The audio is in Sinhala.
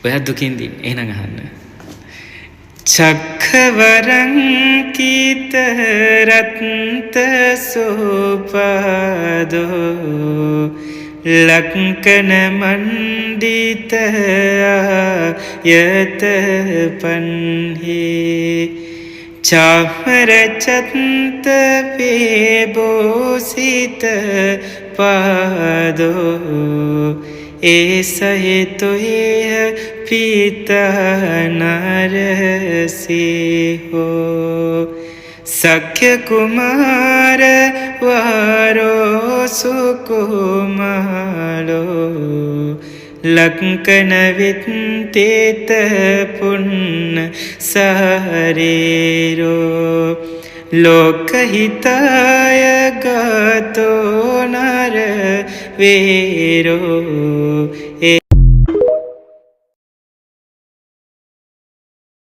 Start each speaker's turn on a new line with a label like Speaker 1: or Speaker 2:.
Speaker 1: ඔයත් දුකින් දින්. එහෙනම් අහන්න. චක්ඛවරං කීත රත්ත සෝපාදෝ ලක්කන මණ්ඩිත යත පන්හි චාමර චත්ත පේබෝසිත පාදෝ ඒසහිතුය පීතනරසිහෝ සක්්‍ය කුමාර වාරෝ සුකුමාලෝ ලක්කන විත්තේත පුන්න සහරේරෝ ලෝකහිතාය ගතෝ නර වේරෝ